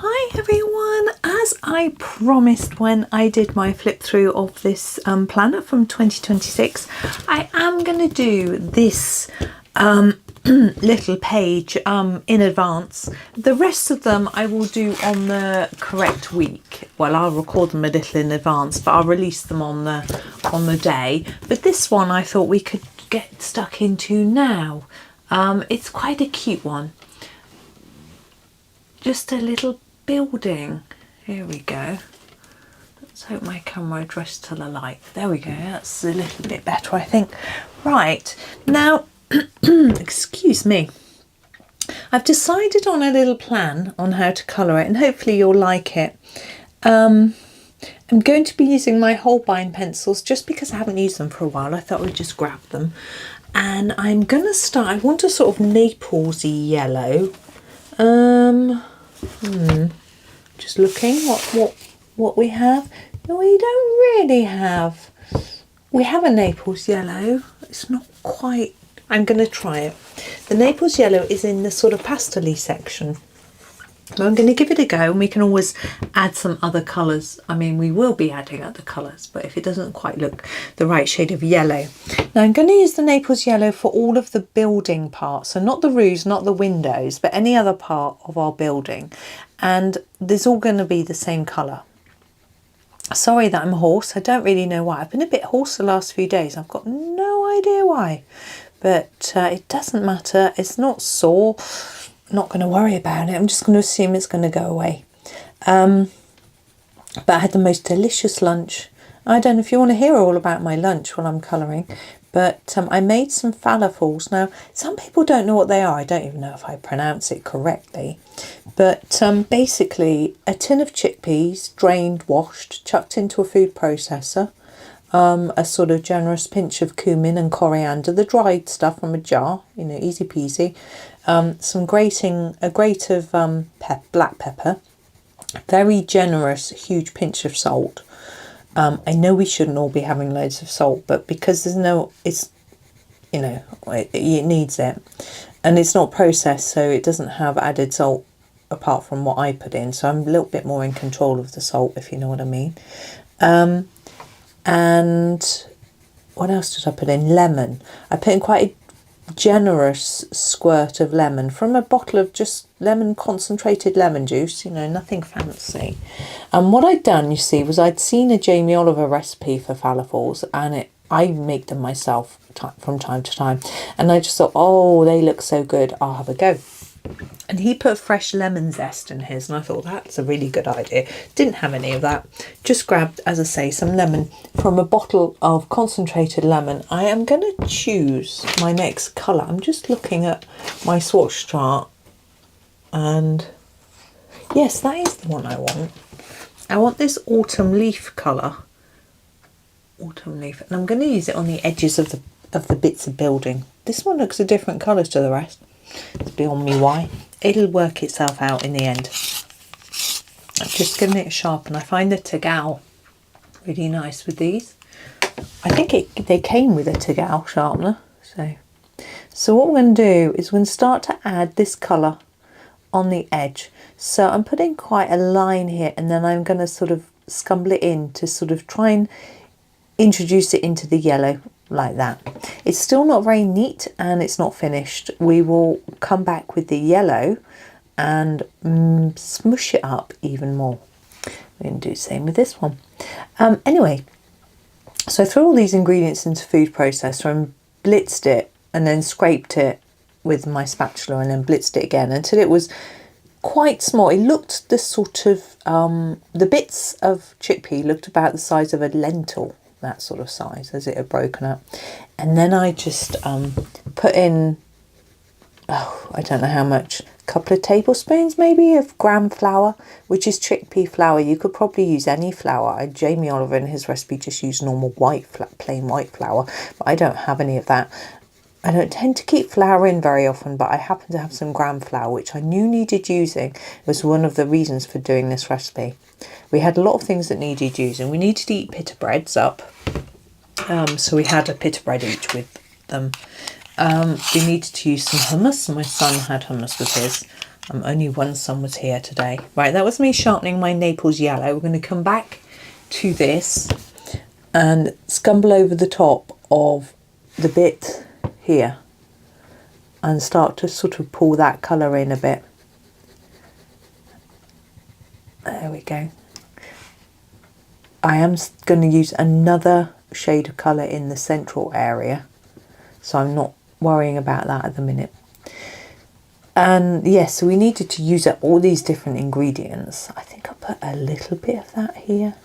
Hi everyone, as I promised when I did my flip through of this planner from 2026, I am going to do this little page in advance. The rest of them I will do on the correct week. Well, I'll record them a little in advance, but I'll release them on the day. But this one I thought we could get stuck into now. It's quite a cute one. Just a little building. Here we go. Let's hope my camera adjusts to the light. There we go. That's a little bit better, I think. Right. Now, excuse me. I've decided on a little plan on how to colour it, and hopefully you'll like it. I'm going to be using my Holbein pencils just because I haven't used them for a while. I thought I'd just grab them. And I'm going to start, I want a sort of Naplesy yellow. Just looking what we have. No, we don't really have. We have a Naples yellow. It's not quite. I'm going to try it. The Naples yellow is in the sort of pastel-y section. So I'm going to give it a go, and we can always add some other colours. I mean, we will be adding other colours, but if it doesn't quite look the right shade of yellow. Now I'm going to use the Naples yellow for all of the building parts. So not the roofs, not the windows, but any other part of our building. And there's all going to be the same colour. Sorry that I'm hoarse. I don't really know why. I've been a bit hoarse the last few days. I've got no idea why. But it doesn't matter. It's not sore. Not going to worry about it. I'm just going to assume it's going to go away. But I had the most delicious lunch. I don't know if you want to hear all about my lunch while I'm colouring, but I made some falafels. Now, some people don't know what they are. I don't even know if I pronounce it correctly. But basically, a tin of chickpeas, drained, washed, chucked into a food processor. A sort of generous pinch of cumin and coriander, the dried stuff from a jar, you know, easy peasy. A grate of black pepper, very generous, huge pinch of salt. I know we shouldn't all be having loads of salt, but because there's no, it's, you know, it needs it. And it's not processed, so it doesn't have added salt apart from what I put in. So I'm a little bit more in control of the salt, if you know what I mean. And what else did I put in? Lemon. I put in quite a generous squirt of lemon from a bottle of just concentrated lemon juice, you know, nothing fancy. And what I'd done, you see, was I'd seen a Jamie Oliver recipe for falafels, and I make them myself from time to time. And I just thought, oh, they look so good, I'll have a go. And he put fresh lemon zest in his, and I thought that's a really good idea. Didn't have any of that. Just grabbed, as I say, some lemon from a bottle of concentrated lemon. I am going to choose my next colour. I'm just looking at my swatch chart, and yes, that is the one I want. I want this autumn leaf colour. Autumn leaf, and I'm going to use it on the edges of the bits of building. This one looks a different colour to the rest. It's beyond me why. It'll work itself out in the end. I'm just giving it a sharpen. I find the Tagal really nice with these. I think they came with a Tagal sharpener. So what we're going to do is we're going to start to add this colour on the edge. So I'm putting quite a line here, and then I'm going to sort of scumble it in to sort of try and introduce it into the yellow. Like that. It's still not very neat, and it's not finished. We will come back with the yellow and smush it up even more. We're going to do the same with this one. Anyway, so I threw all these ingredients into food processor and blitzed it, and then scraped it with my spatula, and then blitzed it again until it was quite small. It looked the sort of the bits of chickpea looked about the size of a lentil. That sort of size as it had broken up. And then I just put in, I don't know how much, a couple of tablespoons maybe of gram flour, which is chickpea flour. You could probably use any flour. Jamie Oliver in his recipe just used normal plain white flour, but I don't have any of that. I don't tend to keep flour in very often, but I happen to have some gram flour, which I knew needed using. It was one of the reasons for doing this recipe. We had a lot of things that needed using. We needed to eat pita breads up. So we had a pita bread each with them. We needed to use some hummus. My son had hummus with his. Only one sun was here today. Right, that was me sharpening my Naples yellow. We're going to come back to this and scumble over the top of the bit here and start to sort of pull that colour in a bit. There we go. I am going to use another shade of colour in the central area, so I'm not worrying about that at the minute. And yes, so we needed to use up all these different ingredients. I think I'll put a little bit of that here,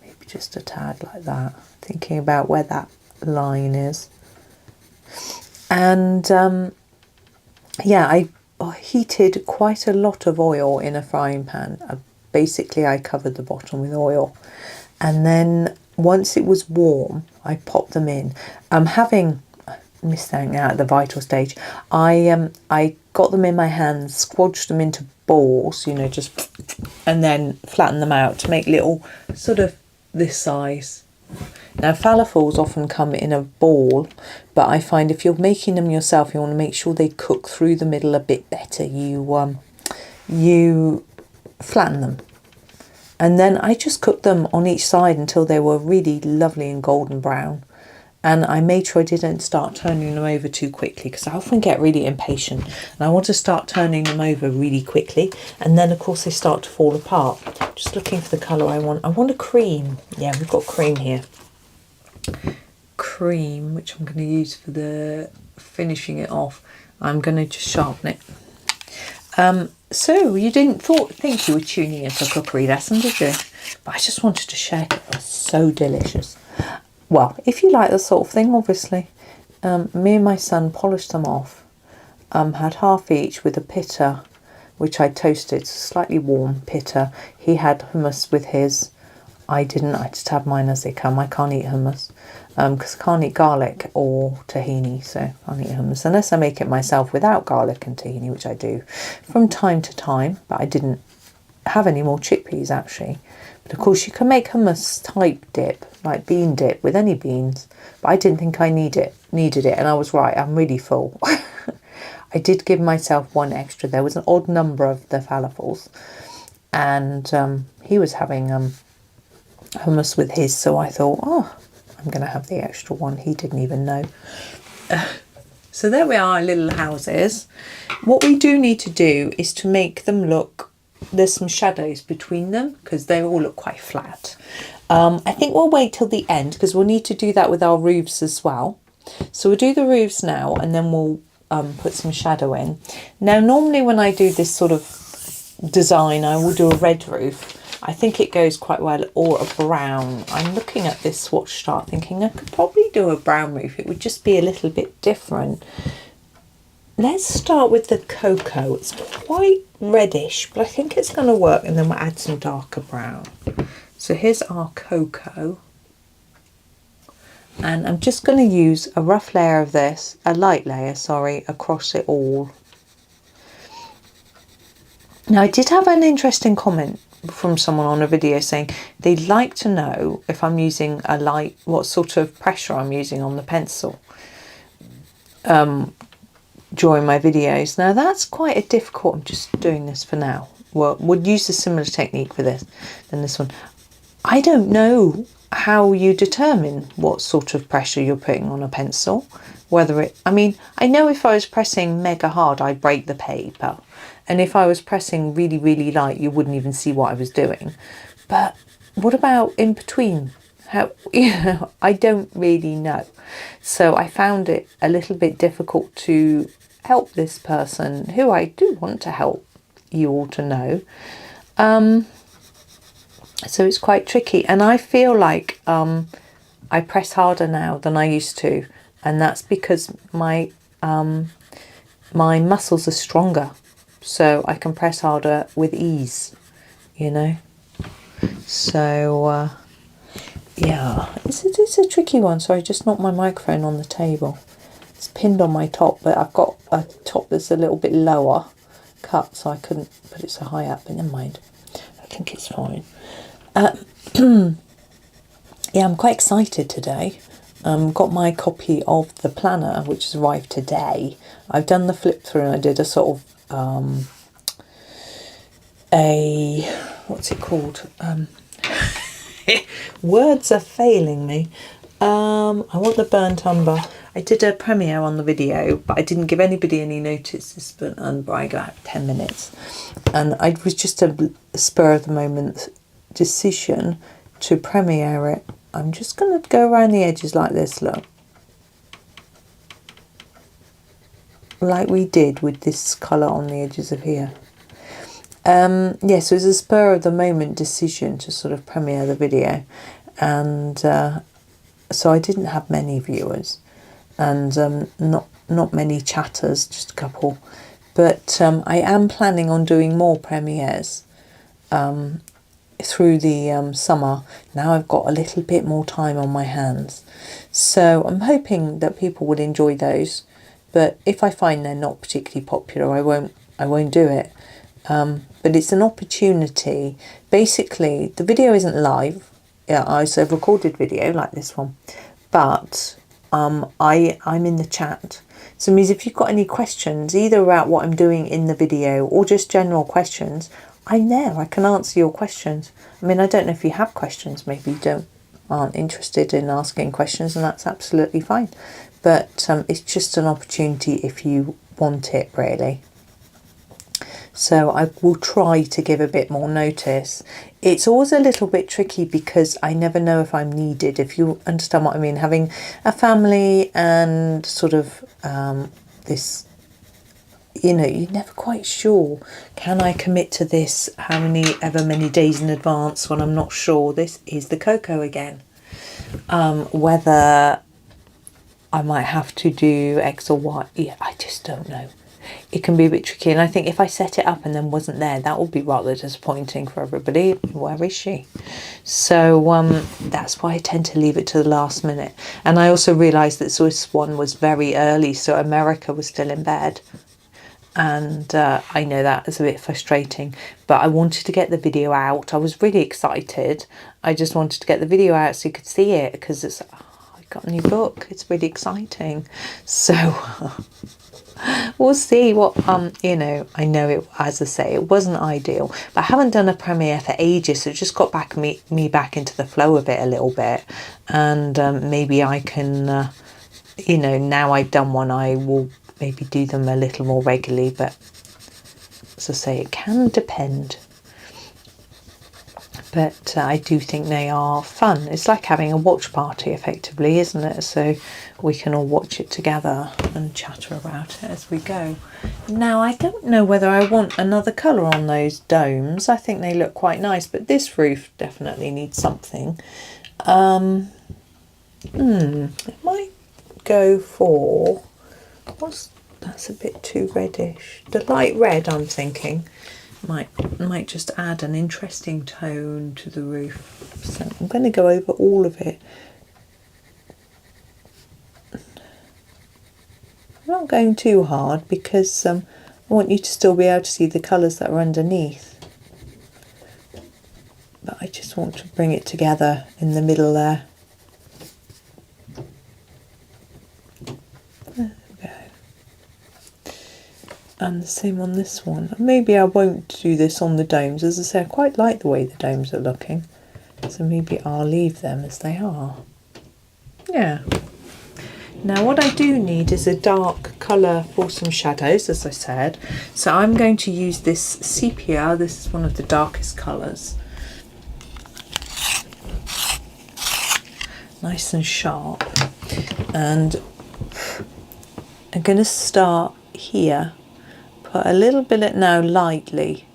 maybe just a tad like that, thinking about where that line is. And yeah, I heated quite a lot of oil in a frying pan. Basically, I covered the bottom with oil, and then once it was warm, I popped them in. Missed out at the vital stage. I got them in my hands, squodged them into balls, you know, just, and then flattened them out to make little sort of this size. Now falafels often come in a ball, but I find if you're making them yourself, you want to make sure they cook through the middle a bit better. You flatten them, and then I just cooked them on each side until they were really lovely and golden brown. And I made sure I didn't start turning them over too quickly, because I often get really impatient and I want to start turning them over really quickly, and then of course they start to fall apart. Just looking for the colour I want. I want a cream. Yeah, we've got cream here. Cream, which I'm going to use for the finishing it off. I'm going to just sharpen it. So you didn't think you were tuning into a cookery lesson, did you? But I just wanted to share it. It was so delicious. Well, if you like that sort of thing, obviously. Me and my son polished them off. Had half each with a pitta, which I toasted, slightly warm pitta. He had hummus with his. I didn't. I just had mine as they come. I can't eat hummus because I can't eat garlic or tahini, so I can't eat hummus unless I make it myself without garlic and tahini, which I do from time to time. But I didn't have any more chickpeas actually. But of course you can make hummus type dip, like bean dip, with any beans. But I didn't think I needed it, and I was right. I'm really full. I did give myself one extra. There was an odd number of the falafels, and he was having hummus with his, so I thought, oh, I'm going to have the extra one. He didn't even know. So there we are, little houses. What we do need to do is to make them look, there's some shadows between them because they all look quite flat. I think we'll wait till the end because we'll need to do that with our roofs as well. So we'll do the roofs now, and then we'll put some shadow in. Now normally when I do this sort of design, I will do a red roof. I think it goes quite well, or a brown. I'm looking at this swatch chart thinking I could probably do a brown roof. It would just be a little bit different. Let's start with the cocoa. It's quite reddish, but I think it's going to work, and then we'll add some darker brown. So here's our cocoa. And I'm just going to use a rough layer of this, a light layer, sorry, across it all. Now I did have an interesting comment from someone on a video saying they'd like to know if I'm using a light, what sort of pressure I'm using on the pencil during my videos. Now that's quite a difficult, I'm just doing this for now. Well, would use a similar technique for this than this one. I don't know how you determine what sort of pressure you're putting on a pencil. Whether it, I mean, I know if I was pressing mega hard, I'd break the paper. And if I was pressing really, really light, you wouldn't even see what I was doing. But what about in between? How, I don't really know. So I found it a little bit difficult to help this person, who I do want to help you all to know. So it's quite tricky. And I feel like I press harder now than I used to. And that's because my muscles are stronger. So I can press harder with ease, you know. So, yeah, it's a tricky one. Sorry, I just knocked my microphone on the table. It's pinned on my top, but I've got a top that's a little bit lower cut, so I couldn't put it so high up, but never mind. I think it's fine. Yeah, I'm quite excited today. Got my copy of the planner, which has arrived today. I've done the flip through and I did a sort of a, what's it called? Words are failing me. I want the burnt umber. I did a premiere on the video, but I didn't give anybody any notice. This burnt umber, I got 10 minutes. And it was just a spur of the moment decision to premiere it. I'm just going to go around the edges like this, look. Like we did with this colour on the edges of here. Yeah, so it's a spur of the moment decision to sort of premiere the video. And so I didn't have many viewers and not many chatters, just a couple. But I am planning on doing more premieres through the summer. Now I've got a little bit more time on my hands. So I'm hoping that people would enjoy those. But if I find they're not particularly popular, I won't do it. But it's an opportunity. Basically, the video isn't live. Yeah, it's a recorded video like this one, but I'm in the chat. So it means if you've got any questions, either about what I'm doing in the video or just general questions, I'm there. I can answer your questions. I mean, I don't know if you have questions. Maybe you aren't interested in asking questions, and that's absolutely fine. But it's just an opportunity if you want it, really. So I will try to give a bit more notice. It's always a little bit tricky because I never know if I'm needed, if you understand what I mean. Having a family and sort of this, you know, you're never quite sure. Can I commit to this ever many days in advance when I'm not sure? This is the cocoa again. Whether I might have to do X or Y, yeah, I just don't know. It can be a bit tricky, and I think if I set it up and then wasn't there, that would be rather disappointing for everybody. Where is she? So that's why I tend to leave it to the last minute. And I also realised that this one was very early, so America was still in bed, and I know that is a bit frustrating, but I wanted to get the video out. I was really excited. I just wanted to get the video out so you could see it, because it's I got a new book. It's really exciting. So we'll see what, you know, I know it, as I say, it wasn't ideal, but I haven't done a premiere for ages, so it just got me back into the flow of it a little bit, and maybe I can, you know, now I've done one, I will maybe do them a little more regularly, but as I say, it can depend. But I do think they are fun. It's like having a watch party, effectively, isn't it? So we can all watch it together and chatter about it as we go. Now, I don't know whether I want another colour on those domes. I think they look quite nice, but this roof definitely needs something. It might go for... that's a bit too reddish. The light red, I'm thinking, might just add an interesting tone to the roof. So I'm going to go over all of it. I'm not going too hard because I want you to still be able to see the colours that are underneath. But I just want to bring it together in the middle there. And the same on this one. Maybe I won't do this on the domes. As I say, I quite like the way the domes are looking. So maybe I'll leave them as they are. Yeah. Now what I do need is a dark colour for some shadows, as I said. So I'm going to use this sepia. This is one of the darkest colours. Nice and sharp. And I'm going to start here. Put a little bit it now lightly,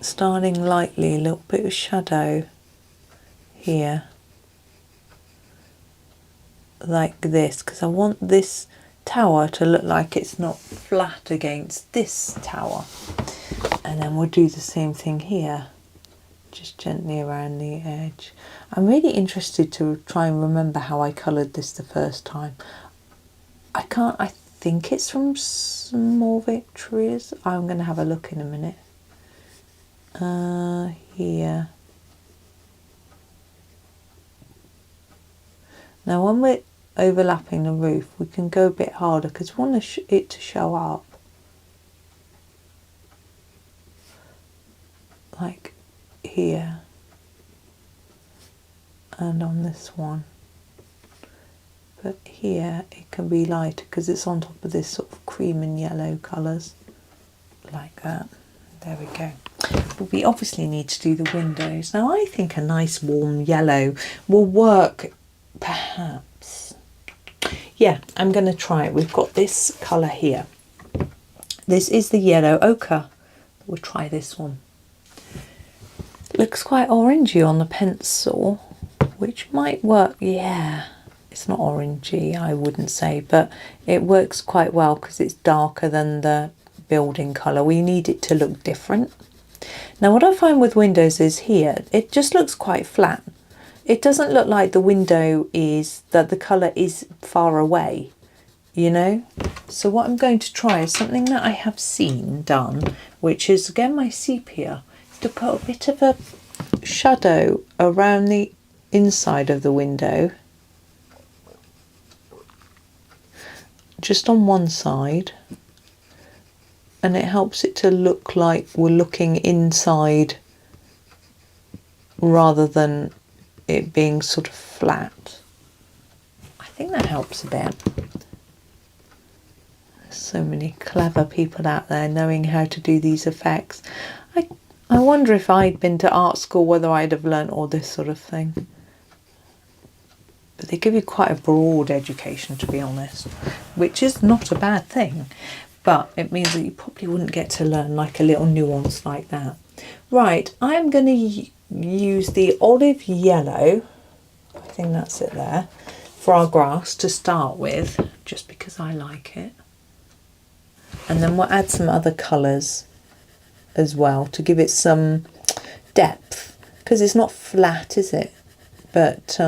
starting lightly, a little bit of shadow here, like this, because I want this tower to look like it's not flat against this tower. And then we'll do the same thing here, just gently around the edge. I'm really interested to try and remember how I coloured this the first time. I think it's from Small Victories. I'm going to have a look in a minute. Here. Now when we're overlapping the roof, we can go a bit harder because we want it to show up. like here and on this one, but here it can be lighter because it's on top of this sort of cream and yellow colours, like that. There we go. But we obviously need to do the windows. Now I think a nice warm yellow will work, perhaps. Yeah, I'm going to try it. We've got this colour here. This is the yellow ochre. We'll try this one. Looks quite orangey on the pencil, which might work. Yeah, it's not orangey, I wouldn't say, but it works quite well because it's darker than the building colour. We need it to look different. Now what I find with windows is here, it just looks quite flat. It doesn't look like the window is, that the colour is far away, you know. So what I'm going to try is something that I have seen done, which is again my sepia, to put a bit of a shadow around the inside of the window, just on one side, and it helps it to look like we're looking inside rather than it being sort of flat. I think that helps a bit. There's so many clever people out there knowing how to do these effects. I wonder if I'd been to art school whether I'd have learnt all this sort of thing. But they give you quite a broad education, to be honest, which is not a bad thing. But it means that you probably wouldn't get to learn like a little nuance like that. Right, I'm going to use the olive yellow, I think that's it there, for our grass to start with, just because I like it. And then we'll add some other colours as well to give it some depth, because it's not flat, is it? But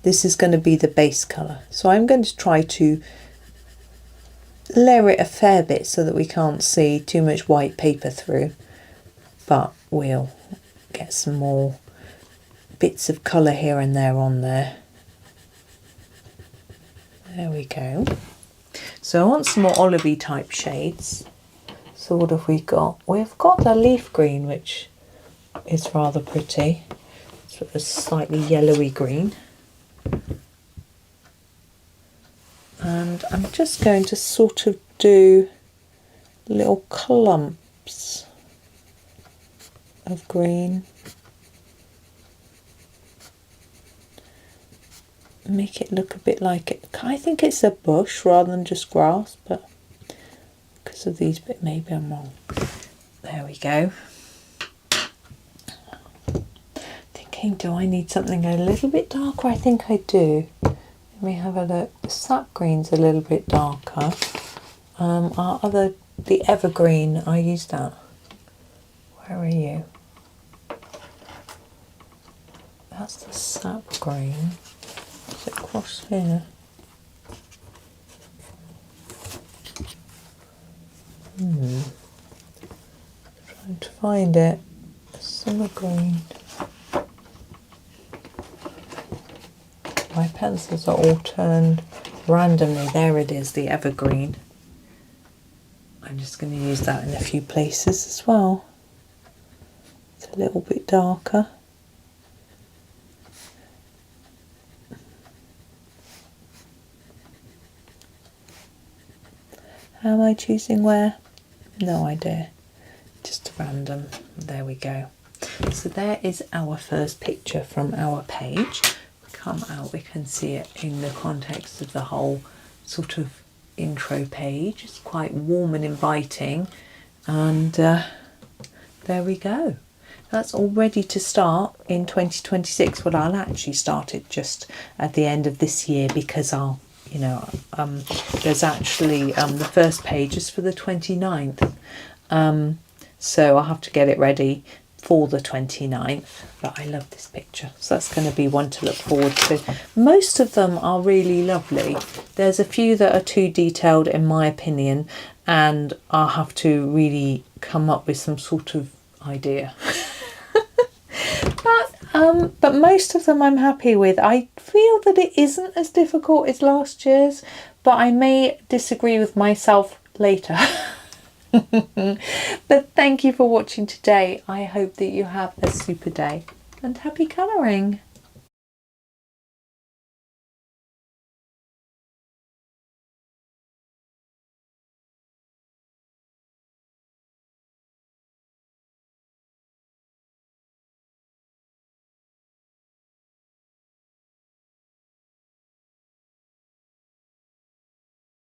this is going to be the base colour. So I'm going to try to layer it a fair bit so that we can't see too much white paper through, but we'll get some more bits of colour here and there on there. There we go. So I want some more olivey type shades. So what have we got? We've got the leaf green, which is rather pretty. It's a slightly yellowy green. And I'm just going to sort of do little clumps of green. Make it look a bit like it. I think it's a bush rather than just grass, but because of these bits, maybe I'm wrong. There we go. Thinking, do I need something a little bit darker? I think I do. Let me have a look. The sap green's a little bit darker. The evergreen, I use that. Where are you? That's the sap green. Is it across here? Trying to find it. Summer green. My pencils are all turned randomly. There it is, the evergreen. I'm just going to use that in a few places as well. It's a little bit darker. How am I choosing where? No idea. Just random. There we go. So there is our first picture from our page. Come out, we can see it in the context of the whole sort of intro page. It's quite warm and inviting, and there we go. That's all ready to start in 2026. Well, I'll actually start it just at the end of this year, because there's actually the first page is for the 29th, so I'll have to get it ready for the 29th, but I love this picture, so that's going to be one to look forward to. Most of them are really lovely. There's a few that are too detailed in my opinion, and I'll have to really come up with some sort of idea. But most of them I'm happy with. I feel that it isn't as difficult as last year's, but I may disagree with myself later. But thank you for watching today. I hope that you have a super day and happy colouring.